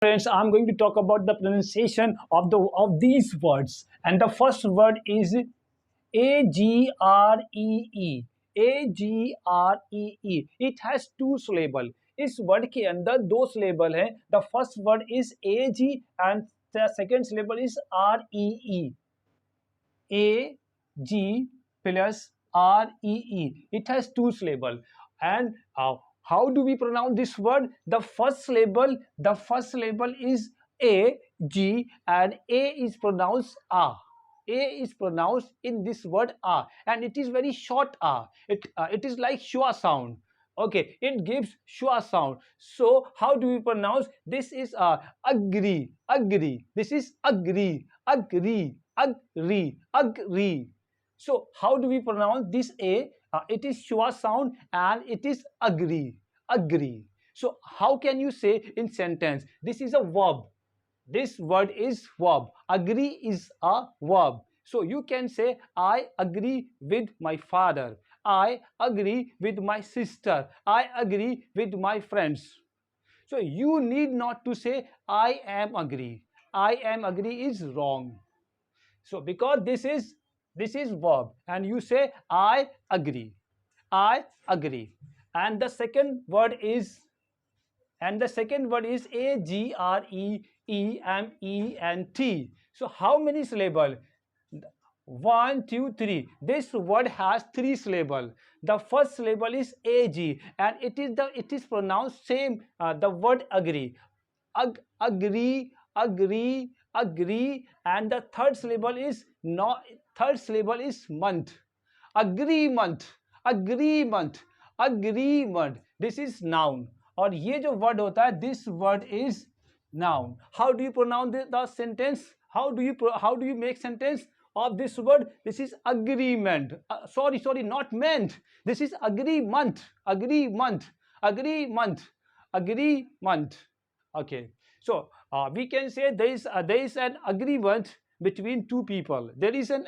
Friends, I'm going to talk about the pronunciation of these words, and the first word is AGREE. AGREE. It has two syllable. इस word के अंदर दो syllable है. The first word is AG and the second syllable is REE. AG plus REE. It has two syllable. And how do we pronounce this word? The first syllable is A, G, and A is pronounced A. A is pronounced in this word A, and it is very short A. It is like schwa sound. Okay, it gives schwa sound. So how do we pronounce? This is agree, agree. This is agree, agree, agree, agree. So how do we pronounce this A? It is schwa sound and it is agree, agree. So how can you say in sentence? This is a verb. This word is verb. Agree is a verb. So you can say, I agree with my father. I agree with my sister. I agree with my friends. So you need not to say, I am agree. I am agree is wrong. So because this is verb, and you say, I agree. I agree. And the second word is AGREEMENT. So how many syllable? One, two, three. This word has three syllable. The first syllable is AG, and it is pronounced same. The word agree, agree, agree, agree, and the third syllable is not. Third syllable is month. Agreement, agreement, agreement. This is noun. और ये जो word होता है, this word is noun. How do you pronounce the sentence? How do you make sentence of this word? This is agreement. Sorry, not meant. This is agreement, agreement, agreement, agreement. Okay. So we can say there is an agreement between two people. There is an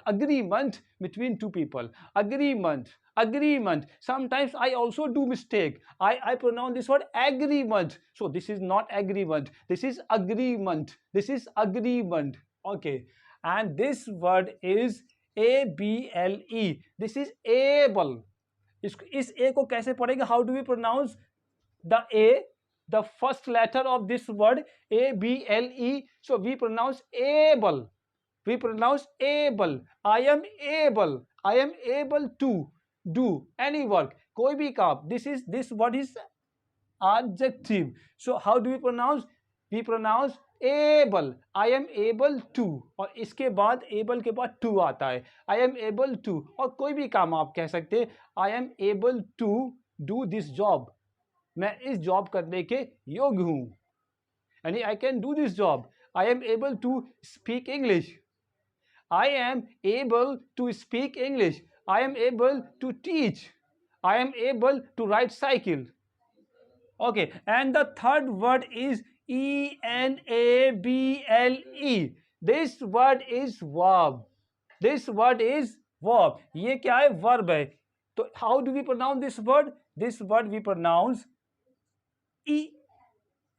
agreement between two people. Agreement, agreement. Sometimes I also do mistake. I pronounce this word agreement. So this is not agreement. This is agreement. This is agreement. Okay. And this word is ABLE. This is able. इस ए को कैसे पढ़ेंगे? How do we pronounce the A? The first letter of this word, ABLE. So we pronounce able. We pronounce able. I am able. I am able to do any work. कोई भी काम. This word is adjective. So how do we pronounce? We pronounce able. I am able to. और इसके बाद able के बाद to आता है. I am able to. और कोई भी काम आप कह सकते हैं. I am able to do this job. मैं इस जॉब करने के योग्य हूं. यानी I can do this job. I am able to speak English. I am able to speak English. I am able to teach. I am able to ride cycle. Okay, and the third word is ENABLE. This word is verb. This word is verb. ये क्या है? Verb है. तो how do we pronounce this word? This word we pronounce E.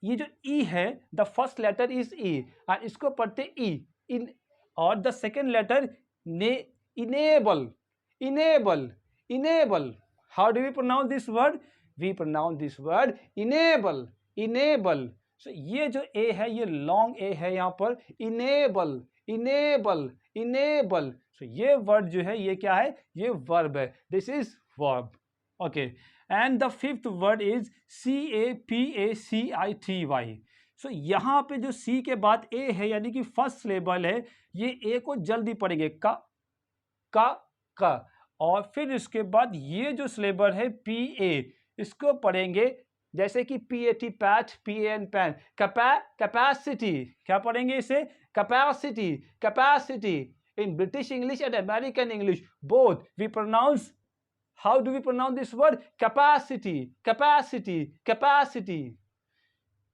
ये जो E है, the first letter is E, और इसको पढ़ते E. In और the second letter enable, enable, enable. How do we pronounce this word? We pronounce this word enable, enable. So ये जो A है, ये long A है यहाँ पर. Enable, enable, enable. So ये word जो है, ये क्या है? ये verb है. This is verb. Okay. And the fifth word is CAPACITY. So यहाँ पे जो C के बाद A है, यानी कि फर्स्ट सिलेबल है, ये A को जल्दी पढ़ेंगे. का. और फिर इसके बाद ये जो सिलेबल है PA, इसको पढ़ेंगे जैसे कि PAT PAT, PAN pan. Capacity. क्या पढ़ेंगे इसे? Capacity, capacity. In British English and American English, both we pronounce. How do we pronounce this word? Capacity, capacity, capacity.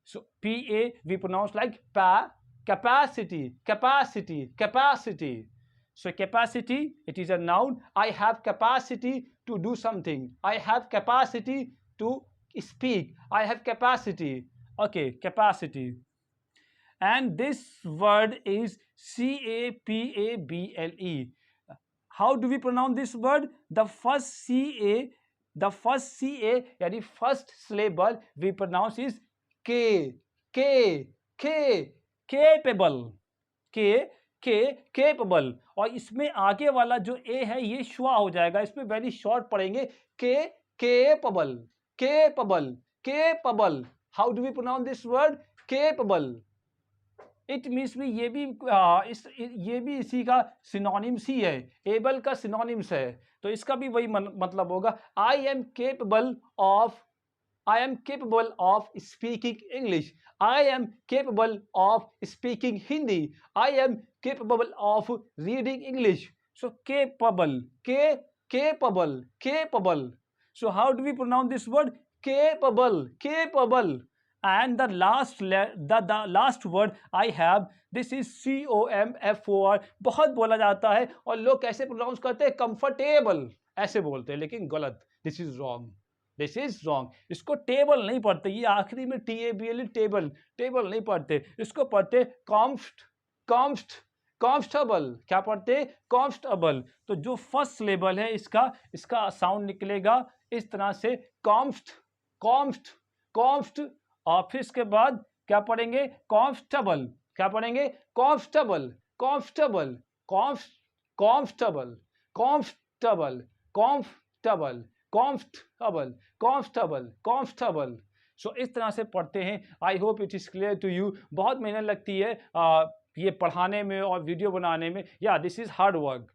So PA we pronounce like pa, capacity, capacity, capacity. So capacity, it is a noun. I have capacity to do something. I have capacity to speak. I have capacity. Okay, capacity. And this word is CAPABLE. How do we pronounce this word? The first CA यानी first syllable we pronounce is K. Capable. Capable. और इसमें आगे वाला जो A है ये श्वा हो जाएगा, इसमें वेरी शॉर्ट पढ़ेंगे capable. How do we pronounce this word? Capable. It means में ये भी इसी का सिनोनिम्स ही है, एबल का सिनोनिम्स है, तो इसका भी वही मतलब होगा I am capable of speaking English, I am capable of speaking Hindi, I am capable of reading English. So capable. So how do we pronounce this word? Capable. And the last word I have, this is COMFOR. बहुत बोला जाता है और लोग कैसे pronounce करते हैं? Comfortable ऐसे बोलते हैं, लेकिन गलत. This is wrong. इसको टेबल नहीं पढ़ते, ये आखिरी में TABLE टेबल नहीं पढ़ते, इसको पढ़ते कॉन्स्टेबल. क्या पढ़ते? कॉन्स्टेबल. तो जो फर्स्ट सिलेबल है इसका साउंड निकलेगा इस तरह से, कॉन्स्ट. और फिर इसके बाद क्या पढ़ेंगे? कॉन्स्टेबल. क्या पढ़ेंगे? कॉन्स्टेबल. सो इस तरह से पढ़ते हैं. I hope it is clear to you. बहुत मेहनत लगती है ये पढ़ाने में और वीडियो बनाने में. या दिस इज हार्ड वर्क.